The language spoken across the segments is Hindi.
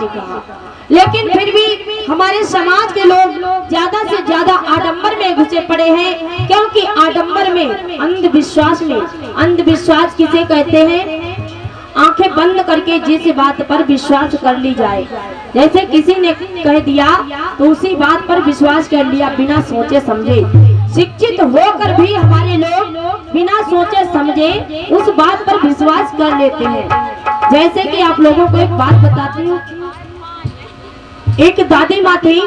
ने कहा। लेकिन फिर भी हमारे समाज के लोग ज्यादा से ज्यादा आडंबर में घुसे पड़े हैं, क्योंकि आडंबर में, अंधविश्वास किसे कहते हैं? आंखें बंद करके जिस बात पर विश्वास कर ली जाए। जैसे किसी ने कह दिया तो उसी बात पर विश्वास कर लिया बिना सोचे समझे। शिक्षित होकर भी हमारे लोग बिना सोचे समझे उस बात पर विश्वास कर लेते हैं। जैसे कि आप लोगों को एक बात बताती हूँ। एक दादी माँ थी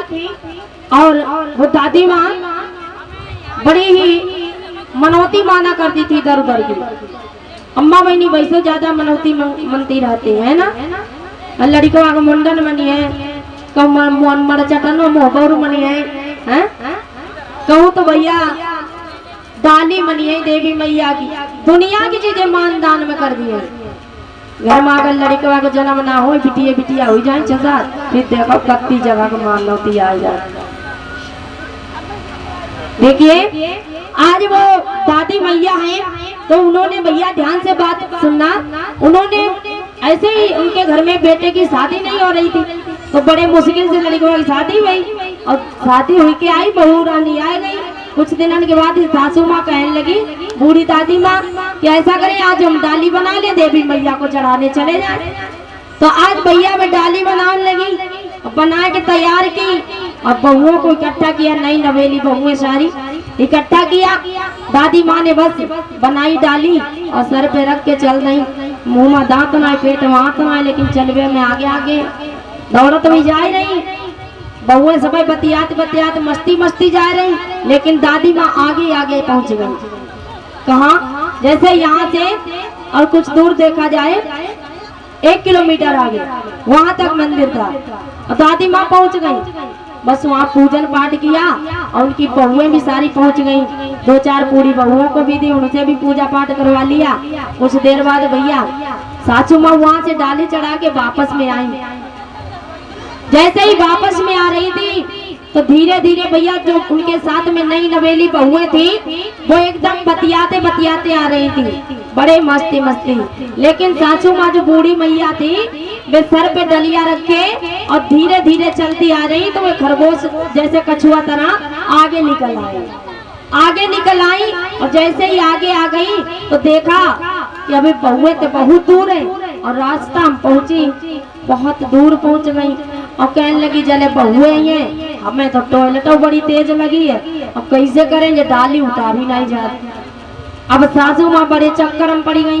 और वो दादी माँ बड़ी ही मनौती माना करती थी दर उधर की। अम्मा बहनी वैसे ज्यादा मनौती मनती रहती है ना। लड़का का मुंडन मनी है, मर चटनो मोहबरू मनी है, कहूँ तो भैया डाली मनी है देवी मैया की। दुनिया की चीजें मान दान में कर दी है। घर में अगर लड़का का जन्म ना हो, बिटिया बिटिया हो जाए चसा, फिर देखो कत्ती जगह का मानवती आ जाए। देखिए आज वो दादी मैया हैं, तो उन्होंने भैया ध्यान से बात सुनना, उन्होंने ऐसे ही उनके घर में बेटे की शादी नहीं हो रही थी, तो बड़े मुश्किल से लड़की की शादी हुई और शादी हुई के आई, बहू रानी आ गई। कुछ दिनों के बाद सासू माँ कहने लगी, बूढ़ी दादी माँ कि ऐसा करें आज हम डाली बना ले, देवी मैया को चढ़ाने चले जाए। तो आज भैया में डाली बनाने लगी, बना के तैयार की और बहुओं को इकट्ठा किया। नई नवेली बहुएं सारी इकट्ठा किया। दादी माँ ने बस बनाई डाली और सर पे रख के चल रही। मुंह में दांत ना, पेट में हाथ ना, लेकिन चलवे में आगे आगे दौड़त भी जा रही। बहुएं सब बतियात बतियात मस्ती मस्ती जा रही, लेकिन दादी माँ आगे आगे पहुंच गई। कहाँ? जैसे यहाँ से और कुछ दूर देखा जाए 1 किलोमीटर आगे, वहां तक मंदिर था और दादी माँ पहुंच गई। बस वहाँ पूजन पाठ किया और उनकी बहुएं भी सारी पहुंच गई। 2-4 पूरी बहुओं को भी दी, उनसे भी पूजा पाठ करवा लिया। कुछ देर बाद भैया सासू माँ वहाँ से डाली चढ़ा के वापस में आई। जैसे ही वापस में आ रही थी तो धीरे धीरे भैया जो उनके साथ में नई नवेली बहुएं थी वो एकदम बतियाते बतियाते आ रही थी, बड़े मस्ती मस्ती। लेकिन सासू माँ जो बूढ़ी मैया थी वे सर पे डलिया रखे और धीरे धीरे चलती आ रही, तो वे खरगोश जैसे कछुआ तरह आगे निकल आई। और जैसे ही आगे आ गई तो देखा कि अभी बहुएं तो बहुत दूर है और रास्ता हम पहुंची, बहुत दूर पहुंच गई। और कहने लगी जले बहुएं हैं, हमें तो टॉयलेट बड़ी तेज लगी है, अब कैसे करेंगे, डाली उतारी नहीं जाती। अब सासू माँ बड़े चक्कर में पड़ी गई,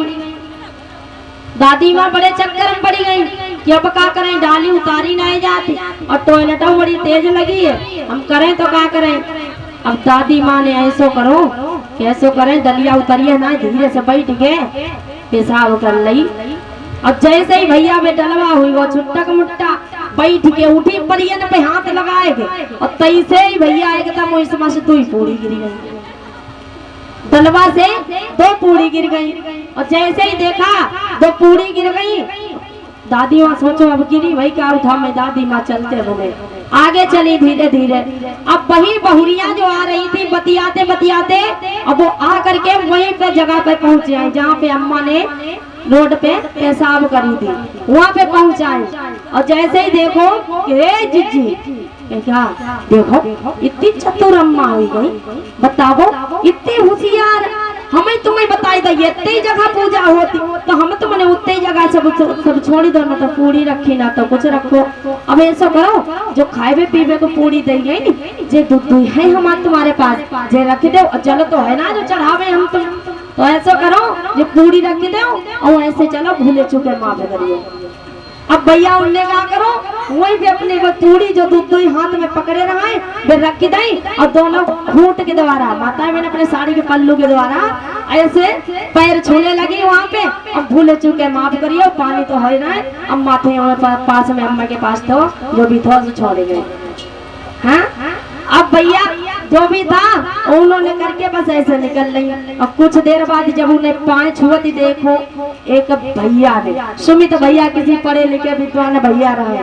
दादी माँ बड़े चक्कर में पड़ी गई कि अब क्या करें, डाली उतारी नहीं जाती और टॉयलेट बड़ी तेज लगी है, हम करें तो क्या करें। अब दादी माँ ने ऐसो करो कैसो करें, डलिया उतरिए ना, धीरे से बैठ गए पेशाब कर ली। और जैसे ही भैया में डलवा हुई वो छुट्टक मुट्टा बैठ के उठी, परियन पे हाथ लगाए गए और तैसे ही भैया एकदम इसमें से 2 पूरी गिर गई, डलवा से 2 पूरी गिर गई। और जैसे ही देखा 2 पूरी गिर गई, दादी माँ सोचो अब गिरी भाई क्या उठा, मैं दादी माँ चलते बने आगे चली धीरे धीरे। अब वही बहुरिया जो आ रही थी बतियाते बतियाते, अब वो आ करके वहीं पे जगह पे पहुंच आई जहाँ पे अम्मा ने रोड पे पेशाब करी थी, वहाँ पे पहुंचाए। और जैसे ही देखो हे जीजी क्या देखो इतनी चतुर अम्मा हुई गई, बताओ इतनी होशियार, हमें तुम्हें बताई था इतनी जगह पूजा होती तो हम तो मैंने उतनी जगह सब छोड़ी दो, ना तो पूरी रखी ना तो कुछ रखो। अब ऐसा करो जो खाए पीवे को पूरी दे गई नी, जे दूध है हमारे तुम्हारे पास, जे रख दो, जल तो है ना जो चढ़ावे हम तो ऐसा करो जो पूरी रख दो और ऐसे चलो भूले चुके माफ करिए। अब भैया उनने क्या करो, वही पे अपने वो पूरी जो दूध हाथ में पकड़े रहे वे रख दी और दोनों घूंट के द्वारा माता मैंने अपने साड़ी के पल्लू के द्वारा ऐसे पैर छूने लगी वहाँ पे। अब भूले चुके माफ करिए, पानी तो है ना, अब माथे पास में अम्मा के पास तो जो भी था छोड़े गए। हाँ अब भैया जो भी था उन्होंने करके बस ऐसे निकल रही। और कुछ देर बाद जब उन्हें पाए छुअती देखो एक भैया ने, सुमित भैया किसी पढ़े लिखे विद्वान भैया रहे,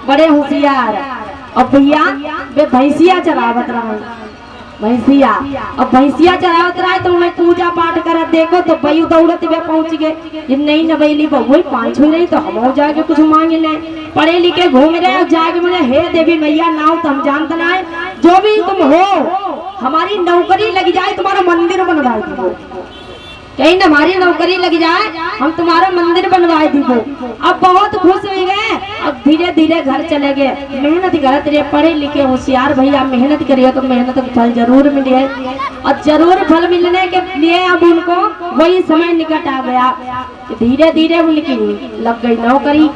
बड़े होशियार, और भैया वे भैंसिया चरावत रहे। भैंसिया। अब भैंसिया चरावत रहा तो उन्हें पूजा पाठ करत देखो तो बई दौड़त वे पहुंच गए। ये नहीं नबैली बहु पांच हुई रही तो हम जाके कुछ मांगे ले। पढ़े लिखे घूम रहे और जाके बोले हे देवी मैया नाव तो हम जानते ना है, जो भी तुम हो हमारी नौकरी लग जाए तुम्हारा मंदिर बनवाए दो, कहीं हमारी नौकरी लग जाए हम तुम्हारा मंदिर बनवाए दी। अब बहुत खुश हो गए। अब धीरे धीरे घर चले गए। मेहनत करते रहे, पढ़े लिखे होशियार भैया, मेहनत करिए तो मेहनत का फल जरूर मिले और जरूर फल मिलने के लिए अब उनको वही समय निकट आ गया। धीरे धीरे उनकी लग गई नौकरी।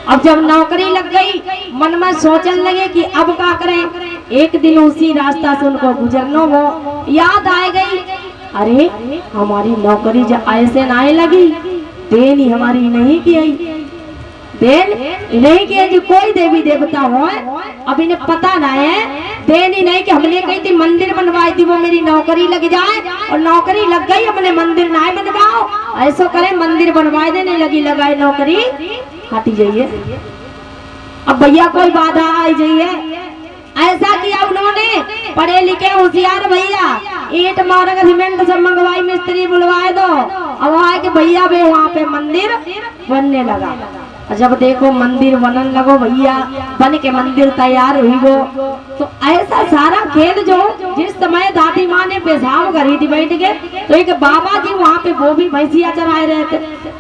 अब जब नौकरी लग गई मन में सोचने लगे कि अब क्या करें। एक दिन उसी रास्ता से उनको गुजरना हो, याद आ गई अरे हमारी नौकरी जब ऐसे ना लगी, देन ही हमारी नहीं की, देन नहीं किया जो कोई देवी देवता हो अब इन्हें पता ना है, देन ही नहीं कि हमने कही थी मंदिर बनवाई थी वो मेरी नौकरी लग जाए और नौकरी लग गई हमने मंदिर ना बनवाओ, ऐसा करे मंदिर बनवाए देने लगी लगाए नौकरी हटी जाइए। अब भैया कोई बाधा आई जाइए, ऐसा किया उन्होंने। पढ़े लिखे होशियार भैया ईंट मारक सीमेंट सब मंगवाई, मिस्त्री बुलवाए दो। अब आए कि भैया वे वहाँ पे मंदिर बनने लगा। जब देखो मंदिर बनने लगो भैया, बन के मंदिर तैयार हुई वो तो ऐसा सारा खेल जो जिस समय दादी माँ ने पेशाब करी थी बैठ के, तो एक बाबा जी वहाँ पे वो भी भैंसिया चराए रहे थे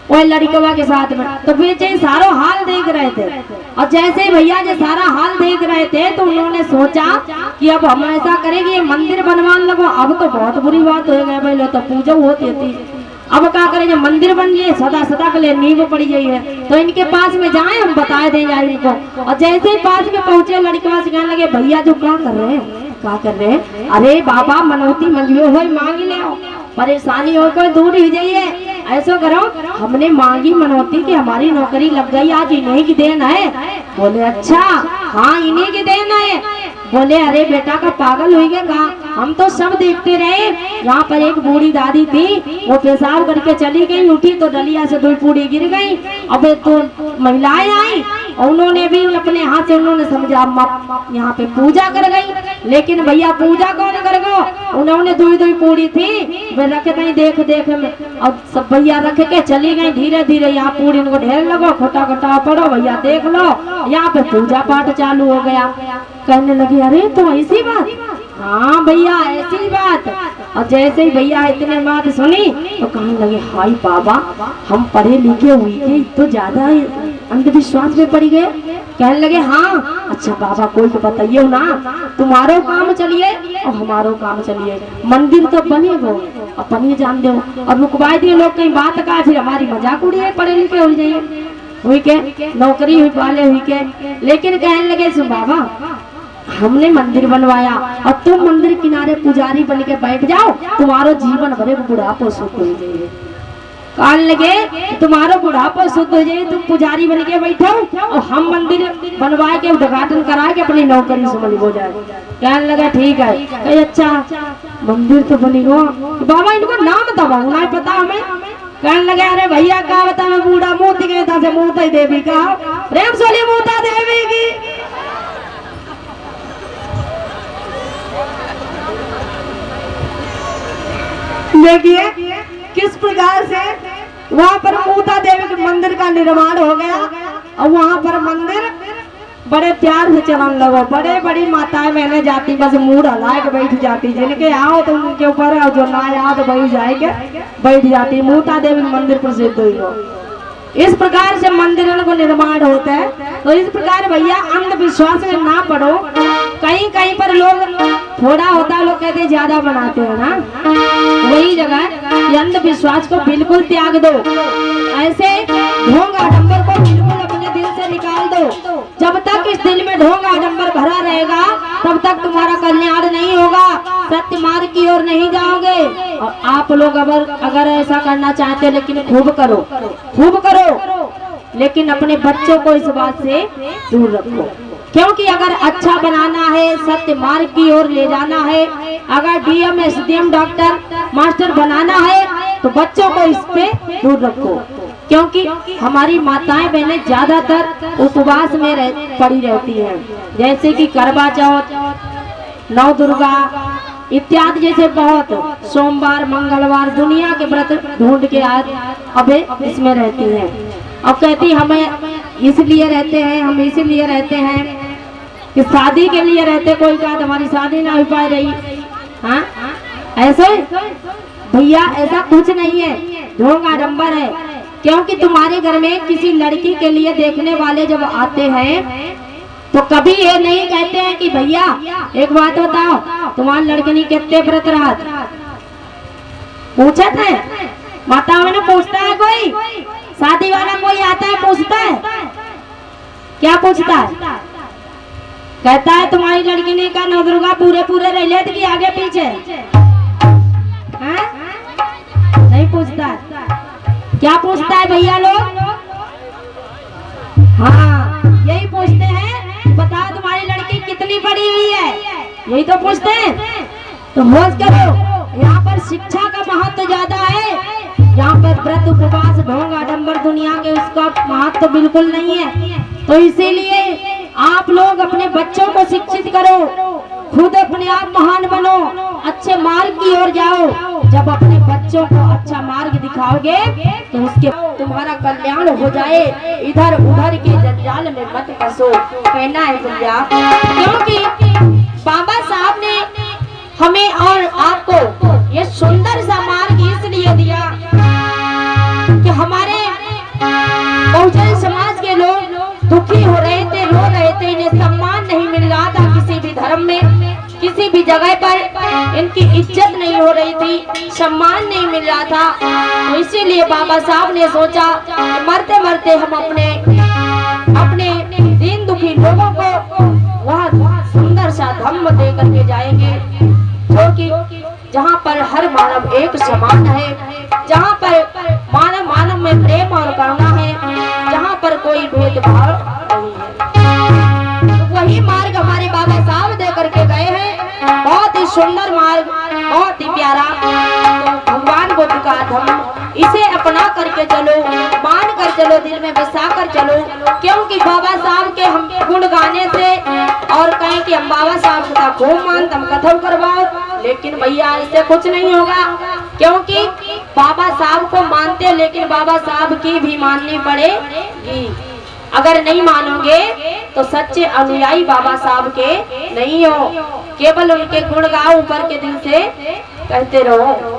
वही लड़कवा के साथ में, तो वे सारा हाल देख रहे थे। और जैसे ही भैया जी सारा हाल देख रहे थे तो उन्होंने सोचा कि अब हम ऐसा करेंगे ये मंदिर बनवाने लगो। अब तो बहुत बुरी बात हो गई, पहले तो पूजा होती थी, अब क्या करेंगे मंदिर बन गए सदा सदा के लिए नींव पड़ी गई है, तो इनके पास में जाए हम बता दें जाए इनको। और जैसे ही पास में पहुंचे लड़कवा से कहने लगे भैया जो क्या कर रहे हैं, क्या कर रहे हैं? अरे बाबा मनौती मंगियो हो मांग ले, परेशानी हो कोई दूर ही जाइए, ऐसा करो हमने मांगी मनौती कि हमारी नौकरी लग गई, आज इन्हीं की देन है। बोले अच्छा हाँ इन्हीं की देन है। बोले अरे बेटा का पागल हुई गए कहा, हम तो सब देखते रहे। यहाँ पर एक बूढ़ी दादी थी वो पेशाब करके चली गई, उठी तो डलिया से 2 पूड़ी गिर गई। अब तो महिलाएं आई और उन्होंने भी अपने हाथ से उन्होंने समझा यहाँ पे पूजा कर गई। लेकिन भैया पूजा कौन कर गो, उन्होंने 2 पूड़ी थी वे रख गई देख देख में, और सब भैया रख के चली गई। धीरे धीरे यहाँ पूड़ी इनको ढेर लगो, खोटा खोटा पड़ो भैया देख लो, यहाँ पे पूजा पाठ चालू हो गया। कहने लगी अरे तो ऐसी बात, हाँ भैया ऐसी बात। और जैसे ही भैया इतने बात सुनी तो कहने लगे हाय बाबा हम पढ़े लिखे हुई थे तो ज्यादा अंधविश्वास में पड़ गए। कहने लगे हाँ अच्छा बाबा कोई तो बताइए ना, तुम्हारो काम चलिए और हमारो काम चलिए, मंदिर तो बनेगो अपन ही जान दो। और रुकवाई दिए लोग कहीं बात का, फिर हमारी मजाक उड़िए पढ़े लिखे हो जाइए हुई के नौकरी हुई वाले हुई के। लेकिन कहने लगे सुन बाबा हमने मंदिर बनवाया और तुम मंदिर किनारे पुजारी बन के बैठ जाओ, तुम्हारो जीवन भरे बुढ़ापो सुख हो जाइए। कहने लगे तुम्हारो बुढ़ापो शुद्ध हो जाए, तुम पुजारी बन के बैठो और हम मंदिर बनवाए के उद्घाटन करा के अपनी नौकरी से हो जाए। कहने लगा ठीक है। कहे अच्छा मंदिर तो बनेगा, बाबा इनको नाम बताओ ना पता हमें। कहने लगे अरे भैया क्या बता मैं बूढ़ा मोती गए था से मोता देवी का प्रेम सोली मोता देवी की। देखिए किस प्रकार से वहाँ पर मूता देवी के मंदिर का निर्माण हो गया और वहाँ पर मंदिर बड़े प्यार से चलन लगो। बड़े बड़ी माताएं मैंने जाती बस मूड हला के बैठ जाती, जिनके आओ तो उनके ऊपर और जो ना आओ तो बैठ जाएंगे बैठ जाती। मूता देवी मंदिर प्रसिद्ध हुई हो। इस प्रकार से मंदिरों को निर्माण होता है। तो इस प्रकार भैया अंधविश्वास में ना पड़ो। कहीं कहीं पर लोग थोड़ा होता है, लोग कहते ज्यादा बनाते हैं ना, वही जगह अंधविश्वास को बिल्कुल त्याग दो। ऐसे ढोंग आडंबर को बिल्कुल अपने दिल से निकाल दो। जब तक इस दिल में ढोंग आडंबर भरा रहेगा तब तक तुम्हारा कल्याण नहीं होगा, सत्य मार्ग की ओर नहीं जाओगे। और आप लोग अगर ऐसा करना चाहते हो लेकिन खूब करो खूब करो, लेकिन अपने बच्चों को इस बात से दूर रखो। क्योंकि अगर अच्छा बनाना है, सत्य मार्ग की ओर ले जाना है, अगर डीएम एसडीएम डॉक्टर मास्टर बनाना है तो बच्चों को इस पे दूर रखो। क्योंकि हमारी माताएं बहनें ज्यादातर उपवास में पड़ी रहती हैं, जैसे कि करवा चौथ, नौ दुर्गा, इत्यादि जैसे बहुत सोमवार मंगलवार दुनिया के व्रत ढूंढ के आज अबे इसमें रहती है। और कहती हमें इसलिए रहते हैं, हम इसीलिए रहते हैं कि शादी के लिए रहते। कोई कहा तुम्हारी शादी ना हो पा रही, हाँ ऐसे भैया ऐसा कुछ नहीं है, ढोंग आडंबर है। क्योंकि तुम्हारे घर में किसी लड़की के लिए देखने वाले जब आते हैं तो कभी ये नहीं कहते हैं कि भैया एक बात बताओ तुम्हारी लड़की ने कितने व्रत रहा, पूछा था माताओं ने, पूछता है कोई शादी वाला कोई आता है पूछता है, क्या पूछता है? कहता है तुम्हारी लड़की ने कहा नवदुर्गा पूरे पूरे रह लेते कि आगे पीछे, हाँ? नहीं पूछता है। क्या पूछता है भैया लोग? हाँ यही पूछते हैं, बताओ तुम्हारी लड़की कितनी पढ़ी हुई है, यही तो पूछते हैं। तो होश करो, यहाँ पर शिक्षा का महत्व ज्यादा है, यहाँ पर व्रत उपवास ढोंग आडंबर दुनिया के उसका महत्व तो बिल्कुल नहीं है। तो इसीलिए आप लोग अपने बच्चों को शिक्षित करो, खुद अपने आप महान बनो, अच्छे मार्ग की ओर जाओ। जब अपने बच्चों को अच्छा मार्ग दिखाओगे तो उसके तुम्हारा कल्याण हो जाए। इधर उधर के जंजाल में मत फंसो, कहना है भैया। क्योंकि बाबा साहब ने हमें और आपको ये सुंदर सा मार्ग इसलिए दिया कि हमारे बहुजन समाज के लोग दुखी हो रहे थे, रो रहे थे, इन्हें सम्मान नहीं मिल रहा था किसी भी धर्म में, किसी भी जगह पर इनकी इज्जत नहीं हो रही थी, सम्मान नहीं मिल रहा था। तो इसीलिए बाबा साहब ने सोचा कि मरते मरते हम अपने दीन दुखी लोगों को वह सुंदर सा धम्म दे करके जाएंगे, जो कि जहाँ पर हर मानव एक समान है, जहाँ पर मानव मानव में प्रेम और करुणा है, जहाँ पर कोई भेदभाव नहीं है। तो वही मार्ग हमारे बाबा साहब दे करके गए हैं, बहुत ही सुंदर मार्ग, बहुत ही प्यारा। तो भगवान बुद्ध का धम्म, इसे अपना करके चलो, मान कर चलो, दिल में बसा कर चलो। क्योंकि बाबा साहब के हम गुण गाने से और कहें कि हम बाबा साहब का खूब मान तम कथम करवाओ, लेकिन भैया इससे कुछ नहीं होगा। क्योंकि बाबा साहब को मानते, लेकिन बाबा साहब की भी माननी पड़ेगी। अगर नहीं मानोगे तो सच्चे अनुयायी बाबा साहब के नहीं हो, केवल उनके गुण गाओ, ऊपर के दिल से कहते रहो।